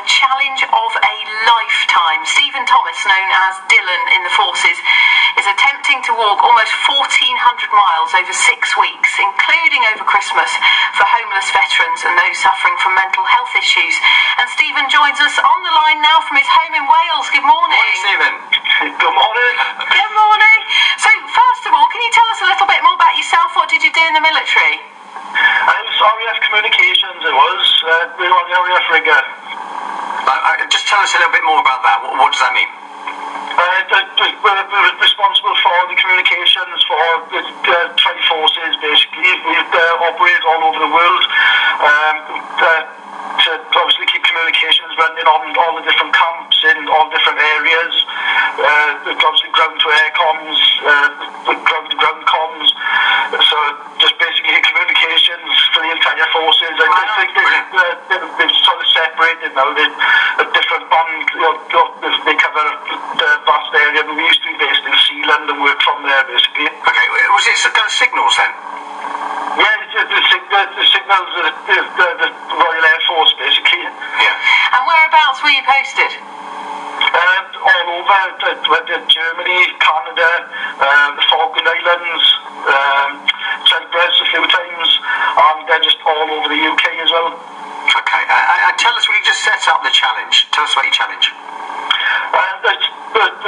the challenge of a lifetime. Stephen Thomas, known as Dylan in the forces, is attempting to walk almost 1,400 miles over 6 weeks, including over Christmas, for homeless veterans and those suffering from mental health issues. And Stephen joins us on the line now from his home in Wales. Good morning. Morning, Stephen. Good morning. Good morning. So, first of all, can you tell us a little bit more about yourself? What did you do in the military? I was RAF Communications, we were on the RAF rigger. Just tell us a little bit more about that. What does that mean? We're responsible for the communications for the Tri-Forces, basically. We've operated all over the world to obviously keep communications running on all the different camps in all different areas. Obviously ground-to-air comms, ground-to-ground comms. So just basically communications for the entire forces. I think they've sort of separated now. They're different band. They cover the vast area. But we used to be based in Sealand and work from there, basically. Okay, was it kind of signals then? Yeah, the signals of the Royal Air Force, basically. Yeah. And whereabouts were you posted? All over. Went to Germany, Canada, the Falkland Islands, Cyprus a few times, and then just all over the UK as well. Okay, and tell us, will you just set up the challenge? Tell us about your challenge.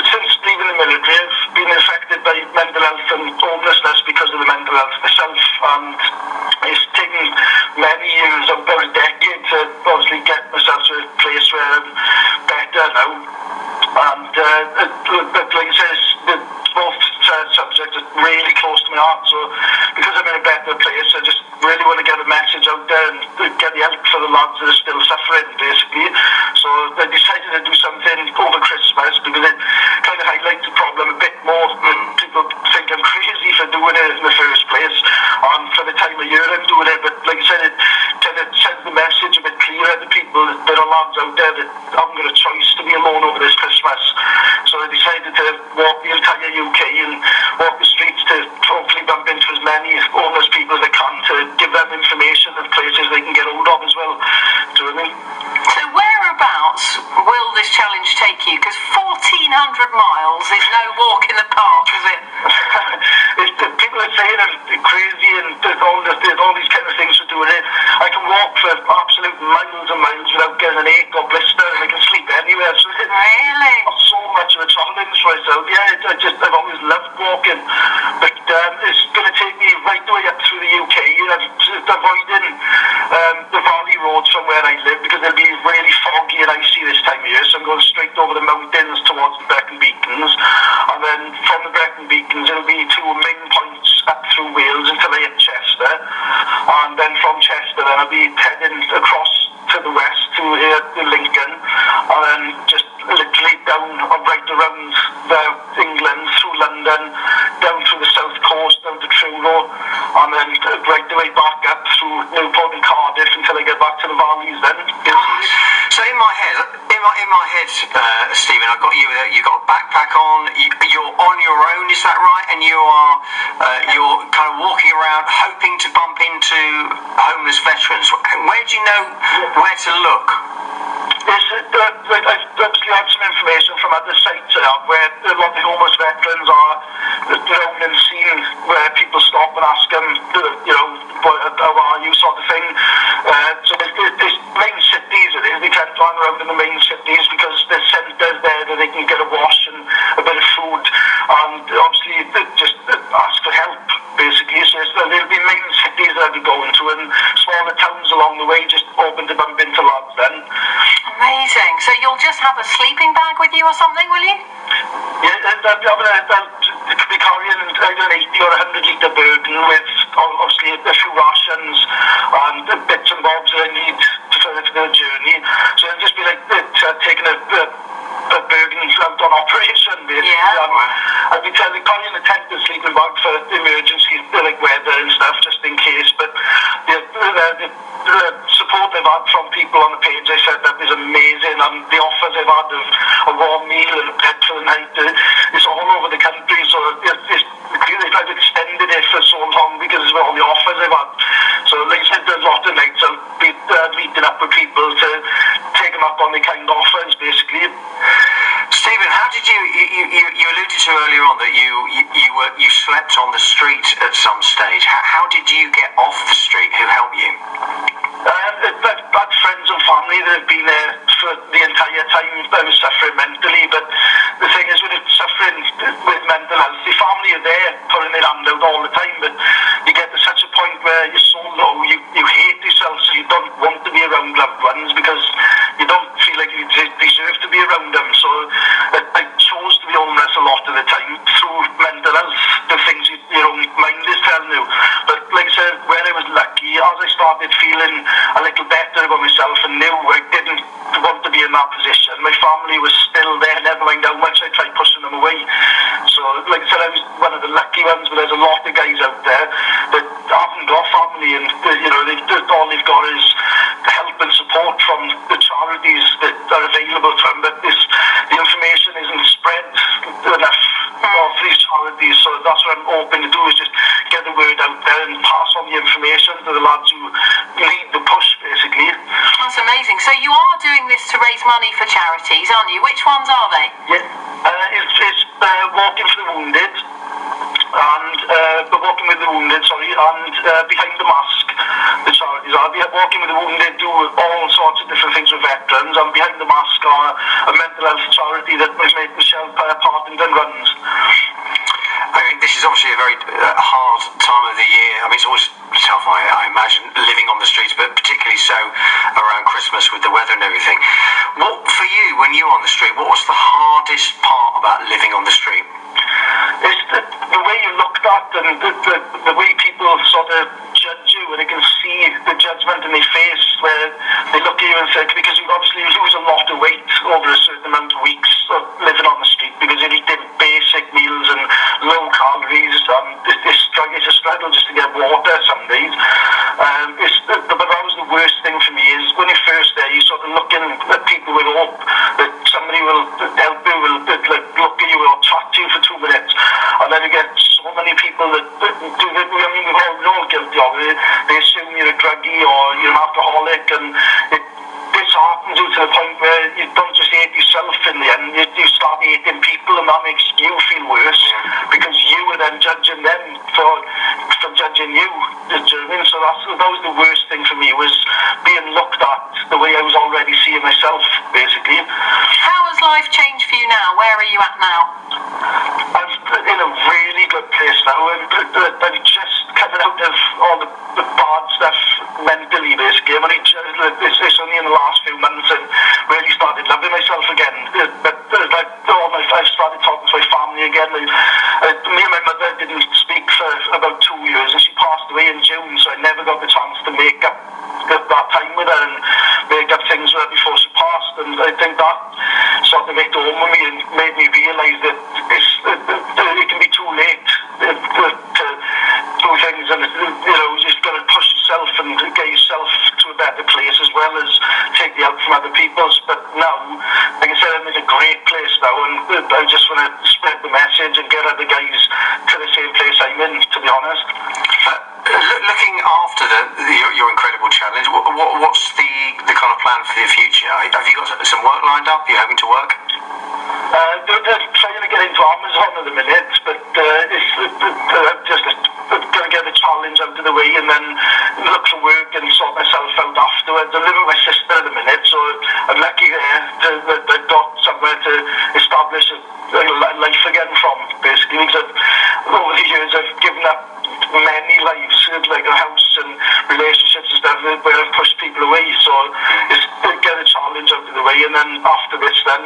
Since leaving the military, I've been affected by mental health and homelessness because of the mental health myself, and it's taken many years, about a decade, to obviously get myself to a place where I'm better now. And like I said, both subjects are really close to my heart, so because I'm in a better place, I just really want to get a message out there and get the help for the lads that are still suffering, basically. So I decided to do something over Christmas because it kind of highlights the problem a bit more. People think I'm crazy for doing it in the first place, and for the time of year I'm doing it, but like I said, it kind of sends the message a bit clearer to people that there are lads out there that haven't got a choice to be alone over this Christmas. So I decided to walk the entire UK and walk the streets to hopefully bump into as many homeless people as I can, to give them information of places they can get hold of as well. Do you know what I mean? So whereabouts will this challenge take you? Because 1,400 miles is no walk in the park, is it? People are saying I'm crazy and all these kind of things for doing it. I can walk for absolute miles and miles without getting an ache or blister, and I can sleep anywhere. So Really? Not so much of a challenge for myself. Yeah, I've always loved walking, but it's going to take me right the way up through the UK. I'm avoiding the valley roads from where I live because they'll be really foggy and icy this time of year. So I'm going straight over the mountains towards the Brecon Beacons, and then from the Brecon Beacons it'll be two main points up through Wales until I hit Chester, and then from Chester then I'll be heading across to the west to here to Lincoln, and then just literally down right around England, through London, down through the south coast, down to Truro, and then right the way back up through Newport and Cardiff until I get back to the valleys then. So in my head, Stephen, I've got you. You've got a backpack on. You're on your own, is that right? And you're kind of walking around, hoping to bump into homeless veterans. Where do you know where to look? Yes, I've obviously had some information from other sites where a lot of the homeless veterans are known and seen, where people stop and ask them, how are you, sort of thing. So there's main cities, they tend to hang around in the main cities because there's centres there that they can get a wash and a bit of food, and obviously just ask for help, basically. So there'll be main cities that I'll be going to, and smaller towns along the way, just open to bump into lads then. Amazing. So you'll just have a sleeping bag with you or something, will you? Yeah, I'll be carrying either an 80 or 100 litre burden with obviously a few rations and bits and bobs that I need for the journey. So it'll just be like taking a burden out on operation, basically. Yeah. I'll be carrying a tent and sleeping bag for emergency, like weather and stuff, just in case. But the support I've had from people on the page I set up is amazing, and the offers I've had of a warm meal and a bed for the night, it's all over the country. So I've extended it for so long because of all the offers I've had. So like I said, there's a lot of nights I'll be meeting up with people to take them up on the putting their hand out all the time, but you get to such a point where you're so low, you hate yourself, so you don't want to be around loved ones because you don't feel like you deserve to be around them. So I chose to be homeless a lot of the time through mental health, the things your own mind is telling you. But like I said, where I was lucky, as I started feeling a little better about myself and knew I didn't want to be in that position, my family was still there, never mind how much I tried pushing them away. So like I said, I was one of the lucky ones, but there's a lot of guys out there that haven't got family, and all they've got is help and support from the charities that are available to them, but the information isn't spread enough of these charities. So that's what I'm hoping to do, is just get the word out there and pass on the information to the lads who need the push, basically. That's amazing. So you are doing this to raise money for charities, aren't you? Which ones are they? Yeah, it's Walking for the Wounded, and Walking with the Wounded, and Behind the Mask, the charities are. Walking with the Wounded do all sorts of different things with veterans, and Behind the Mask are a mental health charity that Michelle Partington runs. I mean, this is obviously a very hard time of the year. I mean, it's always tough, I imagine, living on the streets, but particularly so around Christmas with the weather and everything. What, for you, when you were on the street, what was the hardest part about living on the street? It's the way you're looked at, and the way people sort of judge you, and you can see the judgment in their face where they look at you and say, because you obviously lose a lot of weight over a certain amount of weeks of living on the street, because you're eating basic meals and low calories, and it's a struggle just to get water some days. But that was the worst thing for me, is when you're first there, you're sort of looking at people with hope that somebody will help you, will look at you or chat to you for 2 minutes, and then you get so many people that do that. I mean, we're all guilty of it. They assume you're a druggie or you're an alcoholic, and it disheartens you to the point where you don't just hate yourself in the end, you start hating people, and that makes you feel worse because you are then judging them for judging you. Do you know what I mean? So that was the worst thing for me, was being looked at the way I was already seeing myself, basically. How has life changed for you now? Where are you at now? I'm in a really good place now, and I'm just coming out of all the bad stuff mentally, basically. I mean, it's only in the last few months I really started loving myself again. But I started talking to my family again. Me and my mother didn't speak for about 2 years, and she passed away in June, so I never got the chance to make up that time with her and make up things with her before she passed. And I think that sort of hit home with me and made me realise that it can be too late to do things, and you just got to push yourself and get yourself to a better place, as well as take the help from other people. But now, like I said, I'm in a great place now, and I just want to spread the message and get other guys to the same place I'm in, to be honest. Looking after your incredible challenge, what's the kind of plan for the future? Have you got some work lined up? Are you hoping to work? They're trying to get into Amazon at the minute, but I'm just going to get the challenge out of the way and then look for work and sort myself out afterwards. I live with my sister at the minute, so I'm lucky there that I've got somewhere to establish a life again from, basically, because over the years I've given up many lives, like a house and relationships and stuff, where I've pushed people away. So just get a challenge out of the way, and then after this, then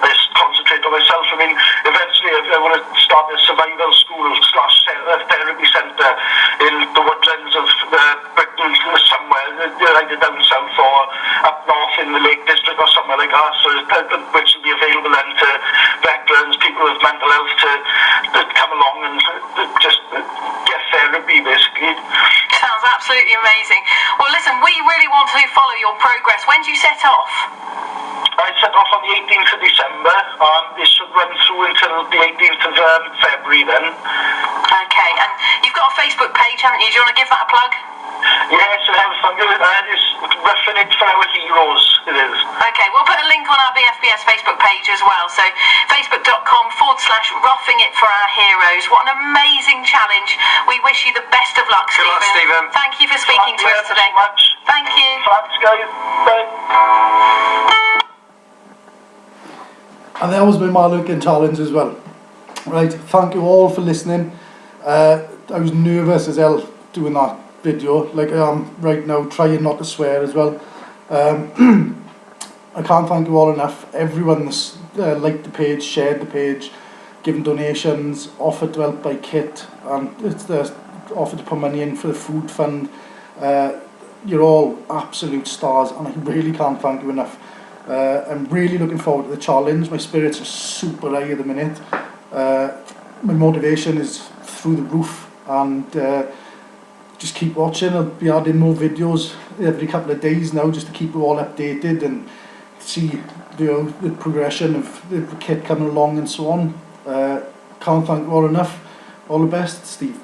I just concentrate on myself. I mean, eventually I want to start a survival school / therapy centre in the woodlands of Britain, somewhere, either down south or up north in the Lake District or somewhere like that, so which will be available then to veterans, people with mental health, to come along and just get therapy, basically. Sounds absolutely amazing. Well, listen, we really want to follow your progress. When do you set off? I set off on the 18th of December, and this should run through until the 18th of February then. Okay, and you've got a Facebook page, haven't you? Do you want to give that a plug? Yes, I have. It's Roughing It for Our Heroes, it is. Okay, we'll put a link on our BFBS Facebook page as well, so facebook.com/Roughing It for Our Heroes. What an amazing challenge. We wish you the best of luck, Stephen. Good luck, Stephen. Thank you for speaking to us today. Thank you so much. Thank you. Thanks, guys. Bye. And that was my Maluk and challenge as well. Right, thank you all for listening. I was nervous as hell doing that video, like I am right now, trying not to swear as well. I can't thank you all enough. Everyone that's liked the page, shared the page, given donations, offered to help buy kit, and it's the offered to put money in for the food fund. You're all absolute stars, and I really can't thank you enough. I'm really looking forward to the challenge. My spirits are super high at the minute. My motivation is through the roof, and just keep watching. I'll be adding more videos every couple of days now, just to keep you all updated and see the progression of the kit coming along and so on. Can't thank you all enough. All the best, Steve.